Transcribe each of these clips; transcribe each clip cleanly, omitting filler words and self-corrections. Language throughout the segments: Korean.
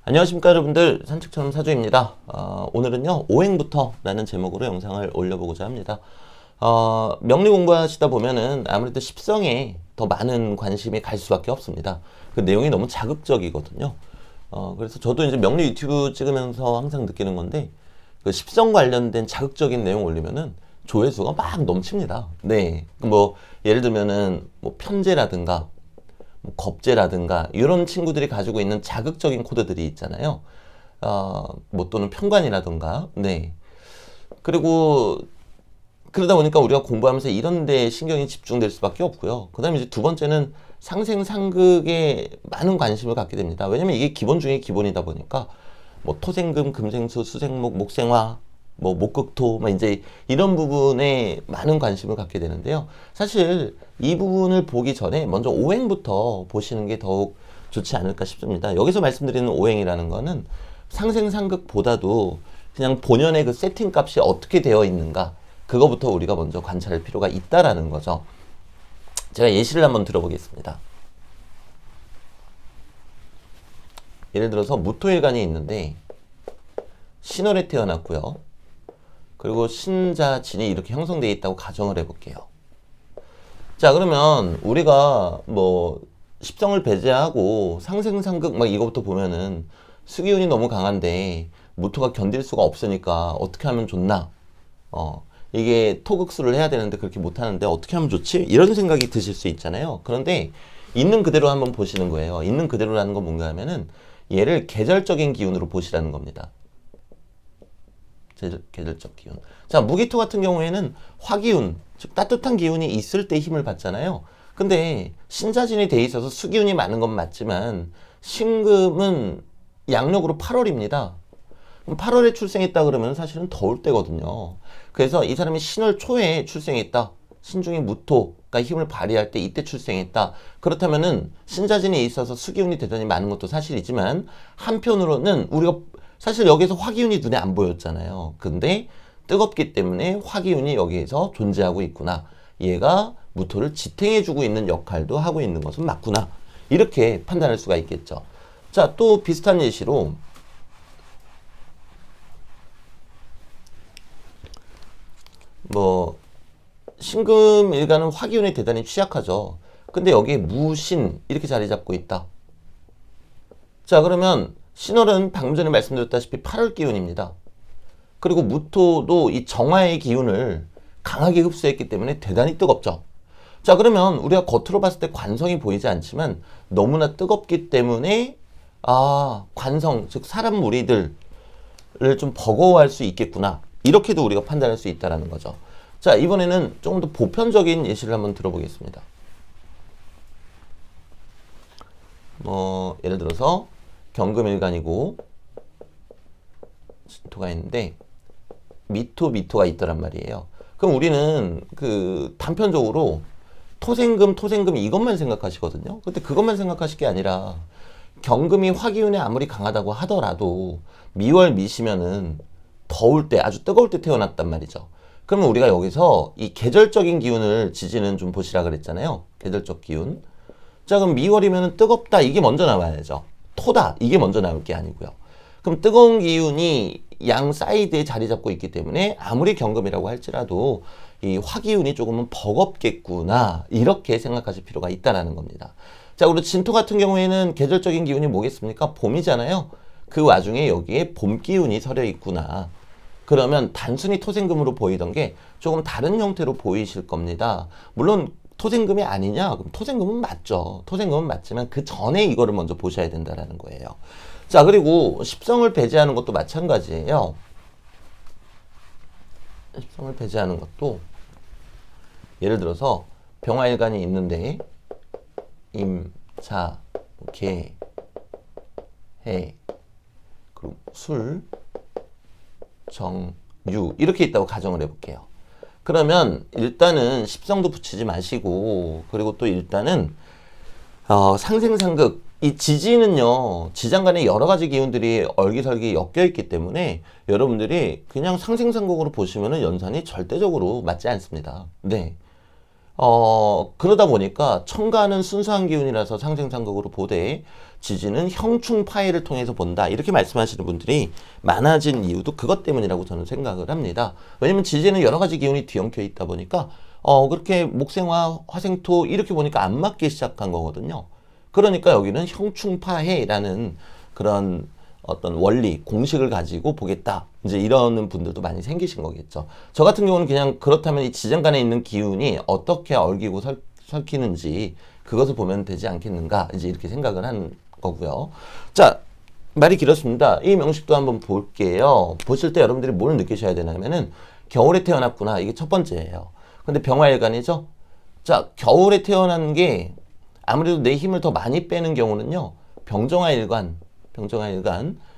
안녕하십니까 여러분들, 산책처럼 사주입니다. 오늘은요 오행부터 라는 제목으로 영상을 올려보고자 합니다. 명리 공부하시다 보면은 아무래도 십성에 더 많은 관심이 갈 수밖에 없습니다. 그 내용이 너무 자극적이거든요. 그래서 저도 이제 명리 유튜브 찍으면서 항상 느끼는 건데, 그 십성 관련된 자극적인 내용 올리면은 조회수가 막 넘칩니다. 네, 뭐 예를 들면은 뭐 편제라든가 뭐 겁재라든가 이런 친구들이 가지고 있는 자극적인 코드들이 있잖아요. 뭐 또는 편관이라든가. 네. 그리고 그러다 보니까 우리가 공부하면서 이런 데 신경이 집중될 수밖에 없고요. 그 다음에 이제 두 번째는 상생상극에 많은 관심을 갖게 됩니다. 왜냐면 이게 기본 중에 기본이다 보니까 뭐 토생금, 금생수, 수생목, 목생화, 뭐 목극토, 뭐 이제 이런 부분에 많은 관심을 갖게 되는데요. 사실 이 부분을 보기 전에 먼저 오행부터 보시는 게 더욱 좋지 않을까 싶습니다. 여기서 말씀드리는 오행이라는 거는 상생상극보다도 그냥 본연의 그 세팅 값이 어떻게 되어 있는가, 그거부터 우리가 먼저 관찰할 필요가 있다라는 거죠. 제가 예시를 한번 들어보겠습니다. 예를 들어서 무토일간이 있는데 신월에 태어났고요. 그리고 신자진이 이렇게 형성되어 있다고 가정을 해볼게요. 자, 그러면 우리가 뭐 십성을 배제하고 상생상극 막 이거부터 보면은 수기운이 너무 강한데 무토가 견딜 수가 없으니까 어떻게 하면 좋나? 이게 토극수를 해야 되는데 그렇게 못하는데 어떻게 하면 좋지? 이런 생각이 드실 수 있잖아요. 그런데 있는 그대로 한번 보시는 거예요. 있는 그대로라는 건 뭔가 하면은 얘를 계절적인 기운으로 보시라는 겁니다. 계절적 기운. 자, 무기토 같은 경우에는 화기운, 즉 따뜻한 기운이 있을 때 힘을 받잖아요. 근데 신자진이 돼 있어서 수기운이 많은 건 맞지만 신금은 양력으로 8월입니다. 8월에 출생했다 그러면 사실은 더울 때거든요. 그래서 이 사람이 신월 초에 출생했다. 신중에 무토가 힘을 발휘할 때 이때 출생했다. 그렇다면은 신자진에 있어서 수기운이 대단히 많은 것도 사실이지만, 한편으로는 우리가 사실 여기서 화기운이 눈에 안 보였잖아요. 근데 뜨겁기 때문에 화기운이 여기에서 존재하고 있구나. 얘가 무토를 지탱해주고 있는 역할도 하고 있는 것은 맞구나. 이렇게 판단할 수가 있겠죠. 자, 또 비슷한 예시로 뭐 신금일간은 화기운이 대단히 취약하죠. 근데 여기에 무신 이렇게 자리 잡고 있다. 자, 그러면 신월은 방금 전에 말씀드렸다시피 8월 기운입니다. 그리고 무토도 이 정화의 기운을 강하게 흡수했기 때문에 대단히 뜨겁죠. 자, 그러면 우리가 겉으로 봤을 때 관성이 보이지 않지만 너무나 뜨겁기 때문에 관성, 즉 사람 무리들을 좀 버거워할 수 있겠구나. 이렇게도 우리가 판단할 수 있다는 거죠. 자, 이번에는 조금 더 보편적인 예시를 한번 들어보겠습니다. 예를 들어서 경금일간이고 신토가 있는데 미토가 있더란 말이에요. 그럼 우리는 그 단편적으로 토생금 이것만 생각하시거든요. 근데 그것만 생각하실 게 아니라 경금이 화기운이 아무리 강하다고 하더라도 미월 미시면은 더울 때, 아주 뜨거울 때 태어났단 말이죠. 그러면 우리가 여기서 이 계절적인 기운을 지지는 좀 보시라 그랬잖아요. 계절적 기운. 자, 그럼 미월이면 뜨겁다, 이게 먼저 나와야죠. 토다, 이게 먼저 나올 게 아니고요. 그럼 뜨거운 기운이 양 사이드에 자리 잡고 있기 때문에 아무리 경금이라고 할지라도 이 화기운이 조금은 버겁겠구나, 이렇게 생각하실 필요가 있다는 겁니다. 자, 그리고 진토 같은 경우에는 계절적인 기운이 뭐겠습니까? 봄이잖아요. 그 와중에 여기에 봄 기운이 서려 있구나. 그러면 단순히 토생금으로 보이던 게 조금 다른 형태로 보이실 겁니다. 물론 토생금이 아니냐? 그럼 토생금은 맞죠. 토생금은 맞지만 그 전에 이거를 먼저 보셔야 된다는 거예요. 자, 그리고 십성을 배제하는 것도 마찬가지예요. 십성을 배제하는 것도 예를 들어서 병화일간이 있는데 임, 자, 개, 해, 그리고 술, 정, 유 이렇게 있다고 가정을 해볼게요. 그러면 일단은 십성도 붙이지 마시고, 그리고 또 일단은 상생상극, 이 지지는요, 지장간에 여러 가지 기운들이 얼기설기 엮여 있기 때문에 여러분들이 그냥 상생상극으로 보시면은 연산이 절대적으로 맞지 않습니다. 네. 그러다 보니까 천간은 순수한 기운이라서 상생상극으로 보되 지지는 형충파해를 통해서 본다. 이렇게 말씀하시는 분들이 많아진 이유도 그것 때문이라고 저는 생각을 합니다. 왜냐면 지지는 여러 가지 기운이 뒤엉켜 있다 보니까 그렇게 목생화, 화생토 이렇게 보니까 안 맞기 시작한 거거든요. 그러니까 여기는 형충파해라는 그런 어떤 원리, 공식을 가지고 보겠다. 이제 이러는 분들도 많이 생기신 거겠죠. 저 같은 경우는 그냥 그렇다면 이 지장간에 있는 기운이 어떻게 얽히고 설키는지 그것을 보면 되지 않겠는가. 이제 이렇게 생각을 한 거고요. 자, 말이 길었습니다. 이 명식도 한번 볼게요. 보실 때 여러분들이 뭘 느끼셔야 되냐면은 겨울에 태어났구나. 이게 첫 번째예요. 근데 병화일간이죠. 자, 겨울에 태어난 게 아무래도 내 힘을 더 많이 빼는 경우는요. 병정화일간,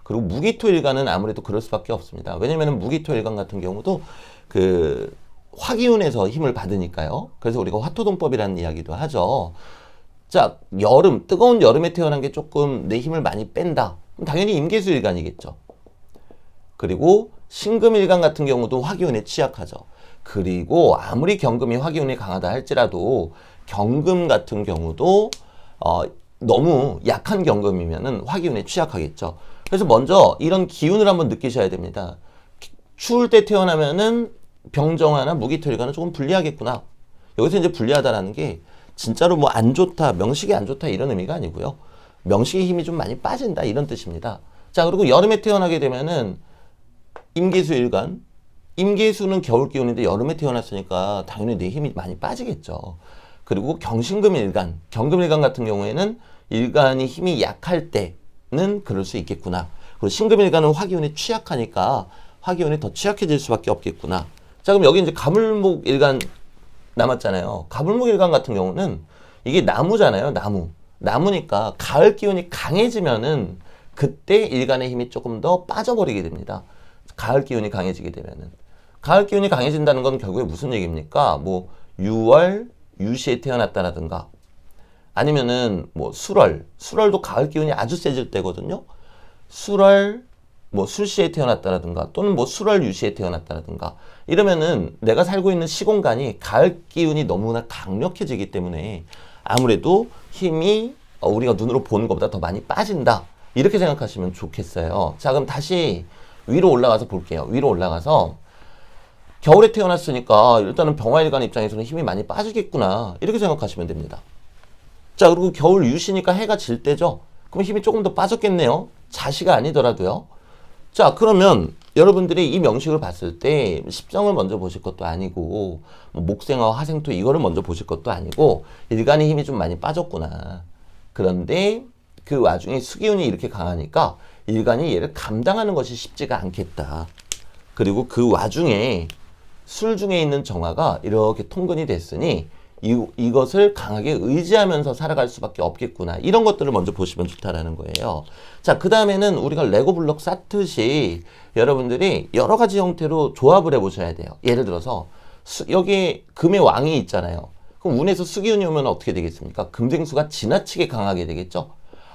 그리고 무기토일간은 아무래도 그럴 수밖에 없습니다. 왜냐면은 무기토일간 같은 경우도 그 화기운에서 힘을 받으니까요. 그래서 우리가 화토동법이라는 이야기도 하죠. 자, 여름, 뜨거운 여름에 태어난 게 조금 내 힘을 많이 뺀다. 그럼 당연히 임계수일간이겠죠. 그리고 신금일간 같은 경우도 화기운에 취약하죠. 그리고 아무리 경금이 화기운이 강하다 할지라도 경금 같은 경우도 너무 약한 경금이면은 화기운에 취약하겠죠. 그래서 먼저 이런 기운을 한번 느끼셔야 됩니다. 추울 때 태어나면은 병정화나 무기토일간은 조금 불리하겠구나. 여기서 이제 불리하다라는 게 진짜로 뭐 안 좋다, 명식이 안 좋다 이런 의미가 아니고요. 명식의 힘이 좀 많이 빠진다 이런 뜻입니다. 자, 그리고 여름에 태어나게 되면은 임계수일간, 임계수는 겨울 기운인데 여름에 태어났으니까 당연히 내 힘이 많이 빠지겠죠. 그리고 경신금일간, 경금일간 같은 경우에는 일간이 힘이 약할 때는 그럴 수 있겠구나. 그리고 신금일간은 화기운에 취약하니까 화기운이 더 취약해질 수밖에 없겠구나. 자, 그럼 여기 이제 가물목일간 남았잖아요. 가물목일간 같은 경우는 이게 나무잖아요. 나무니까 가을 기운이 강해지면은 그때 일간의 힘이 조금 더 빠져버리게 됩니다. 가을 기운이 강해지게 되면은. 가을 기운이 강해진다는 건 결국에 무슨 얘기입니까? 뭐 6월 유시에 태어났다라든가 아니면은 뭐 술월도 가을 기운이 아주 세질 때거든요. 술월 뭐 술시에 태어났다라든가 또는 뭐 술월 유시에 태어났다라든가 이러면은 내가 살고 있는 시공간이 가을 기운이 너무나 강력해지기 때문에 아무래도 힘이 우리가 눈으로 보는 것보다 더 많이 빠진다. 이렇게 생각하시면 좋겠어요. 자, 그럼 다시 위로 올라가서 볼게요. 위로 올라가서 겨울에 태어났으니까 일단은 병화일간 입장에서는 힘이 많이 빠지겠구나. 이렇게 생각하시면 됩니다. 자, 그리고 겨울 유시니까 해가 질 때죠. 그럼 힘이 조금 더 빠졌겠네요. 자시가 아니더라도요. 자, 그러면 여러분들이 이 명식을 봤을 때 십성을 먼저 보실 것도 아니고 뭐 목생화, 화생토 이거를 먼저 보실 것도 아니고 일간의 힘이 좀 많이 빠졌구나. 그런데 그 와중에 수기운이 이렇게 강하니까 일간이 얘를 감당하는 것이 쉽지가 않겠다. 그리고 그 와중에 술 중에 있는 정화가 이렇게 통근이 됐으니 이것을 강하게 의지하면서 살아갈 수밖에 없겠구나. 이런 것들을 먼저 보시면 좋다라는 거예요. 자, 그 다음에는 우리가 레고 블록 쌓듯이 여러분들이 여러 가지 형태로 조합을 해보셔야 돼요. 예를 들어서 여기 금의 왕이 있잖아요. 그럼 운에서 수기운이 오면 어떻게 되겠습니까? 금생수가 지나치게 강하게 되겠죠?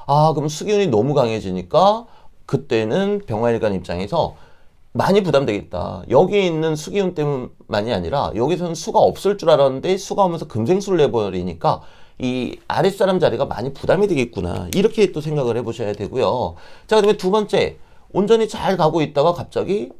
아, 그럼 수기운이 너무 강해지니까 그때는 병화일간 입장에서 많이 부담되겠다. 여기 있는 수기운 때문만이 아니라 여기서는 수가 없을 줄 알았는데 수가 오면서 금생수를 내버리니까 이 아랫사람 자리가 많이 부담이 되겠구나. 이렇게 또 생각을 해보셔야 되고요. 자, 그다음에 두 번째, 온전히 잘 가고 있다가 갑자기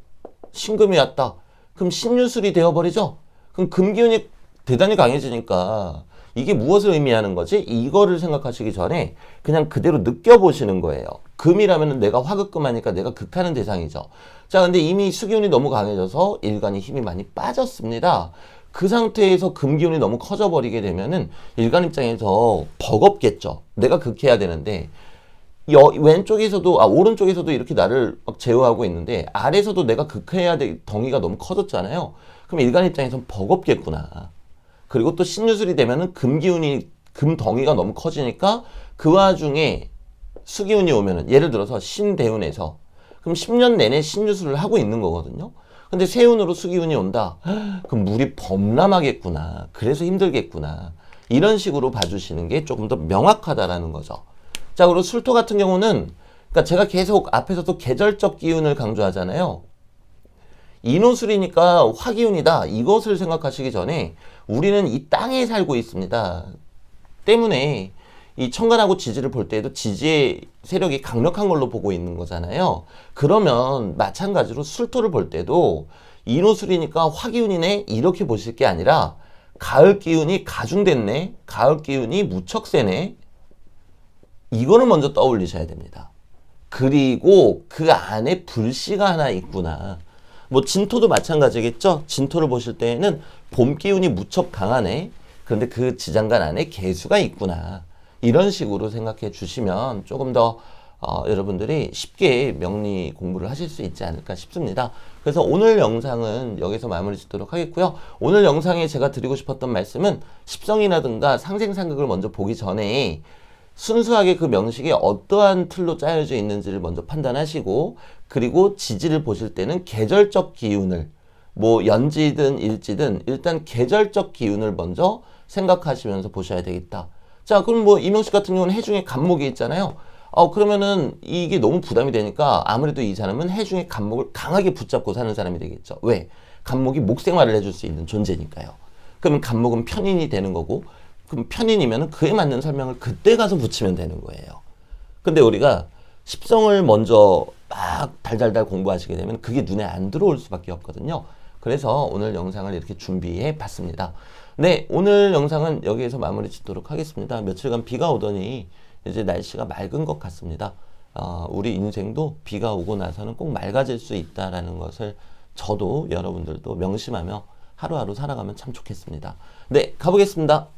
신금이 왔다. 그럼 신유술이 되어버리죠? 그럼 금기운이 대단히 강해지니까 이게 무엇을 의미하는 거지? 이거를 생각하시기 전에 그냥 그대로 느껴보시는 거예요. 금이라면 내가 화극금하니까 내가 극하는 대상이죠. 자, 근데 이미 수기운이 너무 강해져서 일간이 힘이 많이 빠졌습니다. 그 상태에서 금기운이 너무 커져버리게 되면은 일간 입장에서 버겁겠죠. 내가 극해야 되는데 왼쪽에서도 오른쪽에서도 이렇게 나를 막 제어하고 있는데 아래에서도 내가 극해야 될 덩이가 너무 커졌잖아요. 그럼 일간 입장에선 버겁겠구나. 그리고 또 신유술이 되면은 금 덩이가 너무 커지니까 그 와중에 수기운이 오면은 예를 들어서 신대운에서 그럼 10년 내내 신유술을 하고 있는 거거든요. 근데 세운으로 수기운이 온다. 그럼 물이 범람하겠구나. 그래서 힘들겠구나. 이런 식으로 봐주시는 게 조금 더 명확하다라는 거죠. 자, 그리고 술토 같은 경우는 그러니까 제가 계속 앞에서도 계절적 기운을 강조하잖아요. 인호술이니까 화기운이다. 이것을 생각하시기 전에 우리는 이 땅에 살고 있습니다. 때문에 이 천간하고 지지를 볼 때에도 지지의 세력이 강력한 걸로 보고 있는 거잖아요. 그러면 마찬가지로 술토를 볼 때도 인호술이니까 화기운이네 이렇게 보실 게 아니라 가을 기운이 가중됐네, 가을 기운이 무척 세네, 이거를 먼저 떠올리셔야 됩니다. 그리고 그 안에 불씨가 하나 있구나. 뭐 진토도 마찬가지겠죠. 진토를 보실 때에는 봄 기운이 무척 강하네. 그런데 그 지장간 안에 개수가 있구나. 이런 식으로 생각해 주시면 조금 더 여러분들이 쉽게 명리 공부를 하실 수 있지 않을까 싶습니다. 그래서 오늘 영상은 여기서 마무리 짓도록 하겠고요. 오늘 영상에 제가 드리고 싶었던 말씀은 십성이라든가 상생상극을 먼저 보기 전에 순수하게 그 명식이 어떠한 틀로 짜여져 있는지를 먼저 판단하시고, 그리고 지지를 보실 때는 계절적 기운을, 뭐 연지든 일지든 일단 계절적 기운을 먼저 생각하시면서 보셔야 되겠다. 자, 그럼 뭐 이명식 같은 경우는 해중에 간목이 있잖아요. 그러면은 이게 너무 부담이 되니까 아무래도 이 사람은 해중에 간목을 강하게 붙잡고 사는 사람이 되겠죠. 왜? 간목이 목생활을 해줄 수 있는 존재니까요. 그러면 간목은 편인이 되는 거고, 그럼 편인이면 그에 맞는 설명을 그때 가서 붙이면 되는 거예요. 근데 우리가 십성을 먼저 막 달달달 공부하시게 되면 그게 눈에 안 들어올 수밖에 없거든요. 그래서 오늘 영상을 이렇게 준비해 봤습니다. 네, 오늘 영상은 여기에서 마무리 짓도록 하겠습니다. 며칠간 비가 오더니 이제 날씨가 맑은 것 같습니다. 우리 인생도 비가 오고 나서는 꼭 맑아질 수 있다라는 것을 저도 여러분들도 명심하며 하루하루 살아가면 참 좋겠습니다. 네, 가보겠습니다.